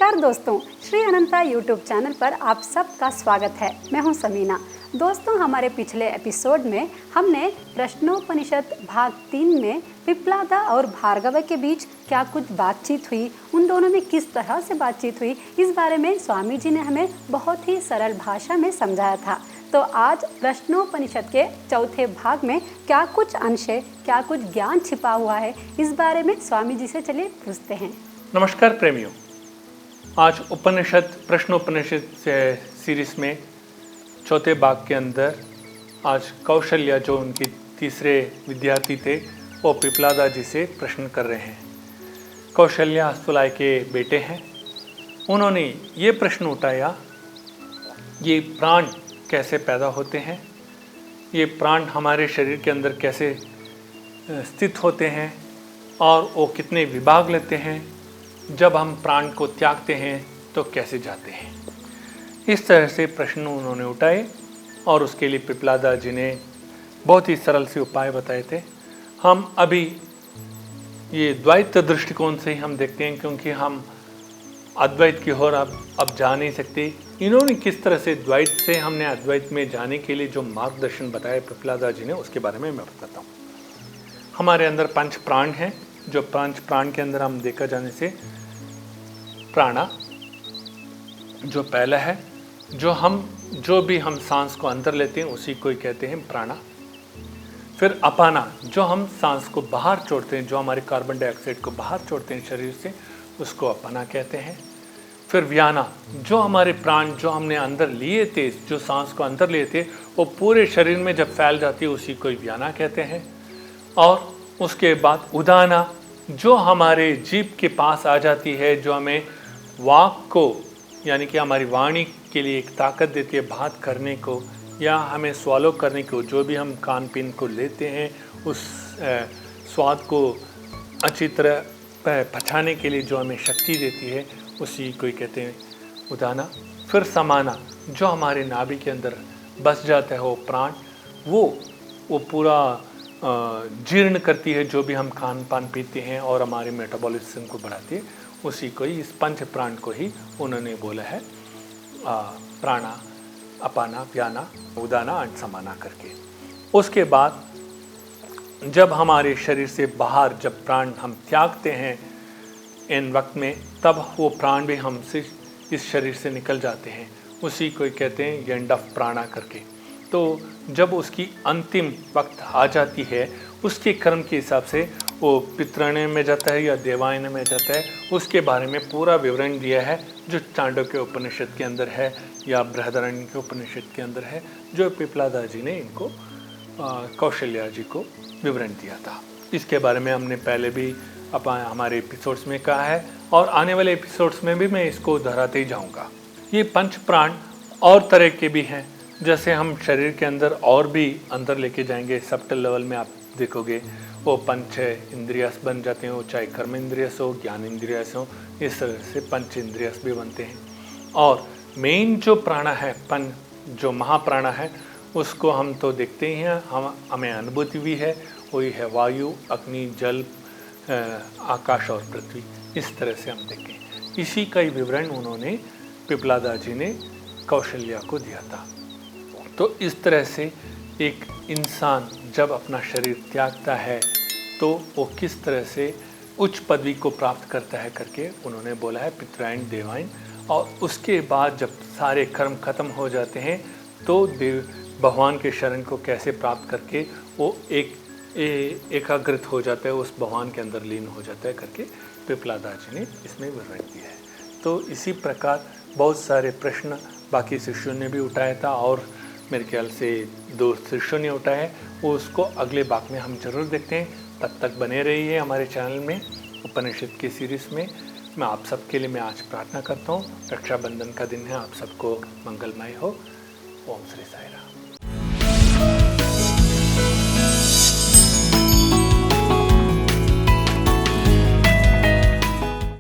नमस्कार दोस्तों, श्री अनंता YouTube channel पर आप सबका स्वागत है। मैं हूं समीना। दोस्तों, हमारे पिछले एपिसोड में हमने प्रश्नोपनिषद भाग 3 में पिप्लादा और भार्गव के बीच क्या कुछ बातचीत हुई, उन दोनों में किस तरह से बातचीत हुई, इस बारे में स्वामी जी ने हमें बहुत ही सरल भाषा में समझाया था। तो आज प्रश्नोपनिषद के चौथे भाग में क्या कुछ अंश है, क्या कुछ ज्ञान छिपा हुआ है, इस बारे में स्वामी जी से चलिए पूछते हैं। नमस्कार प्रेमियों, आज उपनिषद प्रश्नोपनिषद सीरीज में चौथे भाग के अंदर आज कौशल्या, जो उनके तीसरे विद्यार्थी थे, वो पिप्लादा जी से प्रश्न कर रहे हैं। कौशल्या हस्तुलाय के बेटे हैं। उन्होंने ये प्रश्न उठाया, ये प्राण कैसे पैदा होते हैं, ये प्राण हमारे शरीर के अंदर कैसे स्थित होते हैं और वो कितने विभाग लेते हैं, जब हम प्राण को त्यागते हैं तो कैसे जाते हैं। इस तरह से प्रश्न उन्होंने उठाए और उसके लिए पिप्लादा जी ने बहुत ही सरल से उपाय बताए थे। हम अभी ये द्वैत दृष्टिकोण से ही हम देखते हैं, क्योंकि हम अद्वैत की ओर अब जा नहीं सकते। इन्होंने किस तरह से द्वैत से हमने अद्वैत में जाने के लिए जो मार्गदर्शन बताया पिप्लादा जी ने, उसके बारे में मैं बताता हूँ। हमारे अंदर 5 प्राण हैं। जो 5 प्राण के अंदर हम देखा जाने से प्राणा जो पहला है, जो भी हम सांस को अंदर लेते हैं उसी को ही कहते हैं प्राणा। फिर अपाना, जो हम सांस को बाहर छोड़ते हैं, जो हमारे कार्बन डाइऑक्साइड को बाहर छोड़ते हैं शरीर से, उसको अपाना कहते हैं। फिर व्याना, जो हमारे प्राण जो हमने अंदर लिए थे, जो सांस को अंदर लिए थे, वो पूरे शरीर में जब फैल जाती है उसी को ही व्याना कहते हैं। और उसके बाद उदाना, जो हमारे जीभ के पास आ जाती है, जो हमें वाक को, यानी कि हमारी वाणी के लिए एक ताकत देती है बात करने को या हमें स्वॉलो करने को, जो भी हम खान पीन को लेते हैं उस स्वाद को अच्छी तरह पचाने के लिए जो हमें शक्ति देती है, उसी को ही कहते हैं उदाना। फिर समाना, जो हमारे नाभि के अंदर बस जाता है वो प्राण, वो पूरा जीर्ण करती है जो भी हम खान पान पीते हैं और हमारे मेटाबॉलिज्म को बढ़ाती है, उसी को ही, इस 5 प्राण को ही उन्होंने बोला है प्राणा, अपाना, व्याना, उदाना और समाना करके। उसके बाद जब हमारे शरीर से बाहर जब प्राण हम त्यागते हैं इन वक्त में, तब वो प्राण भी हमसे इस शरीर से निकल जाते हैं, उसी को ही कहते हैं एंड ऑफ प्राणा करके। तो जब उसकी अंतिम वक्त आ जाती है, उसके कर्म के हिसाब से वो पितृणे में जाता है या देवायन में जाता है, उसके बारे में पूरा विवरण दिया है, जो चांडोक्य उपनिषद के अंदर है या बृहदारण्यक उपनिषद के अंदर है, जो पिप्लादा जी ने इनको कौशल्या जी को विवरण दिया था। इसके बारे में हमने पहले भी हमारे एपिसोड्स में कहा है और आने वाले एपिसोड्स में भी मैं इसको दोहराते ही जाऊँगा। ये 5 प्राण और तरह के भी हैं, जैसे हम शरीर के अंदर और भी अंदर लेके जाएंगे, सबटल लेवल में आप देखोगे वो 5 इंद्रियास बन जाते हैं, वो चाहे कर्म इंद्रियस हो, ज्ञान इंद्रियस हो, इस तरह से 5 इंद्रियस भी बनते हैं। और मेन जो प्राणा है, जो महाप्राणा है, उसको हम तो देखते ही हैं, हमें अनुभूति भी है, वही है वायु, अग्नि, जल, आकाश और पृथ्वी। इस तरह से हम देखें, इसी का ही विवरण उन्होंने पिप्लादा जी ने कौशल्या को दिया था। तो इस तरह से एक इंसान जब अपना शरीर त्यागता है तो वो किस तरह से उच्च पदवी को प्राप्त करता है करके उन्होंने बोला है, पितरायण, देवायन। और उसके बाद जब सारे कर्म खत्म हो जाते हैं तो भगवान के शरण को कैसे प्राप्त करके वो एकाग्रत हो जाता है, उस भगवान के अंदर लीन हो जाता है करके पिप्लादा जी ने इसमें विवरण दिया है। तो इसी प्रकार बहुत सारे प्रश्न बाकी शिष्यों ने भी उठाया था और मेरे ख्याल से 2 शिष्यों ने उठाया है, वो उसको अगले भाग में हम जरूर देखते हैं। तब तक बने रहिए हमारे चैनल में उपनिषद की सीरीज़ में। मैं आप सबके लिए मैं आज प्रार्थना करता हूँ, रक्षाबंधन का दिन है, आप सबको मंगलमय हो। ओम श्री साईं राम।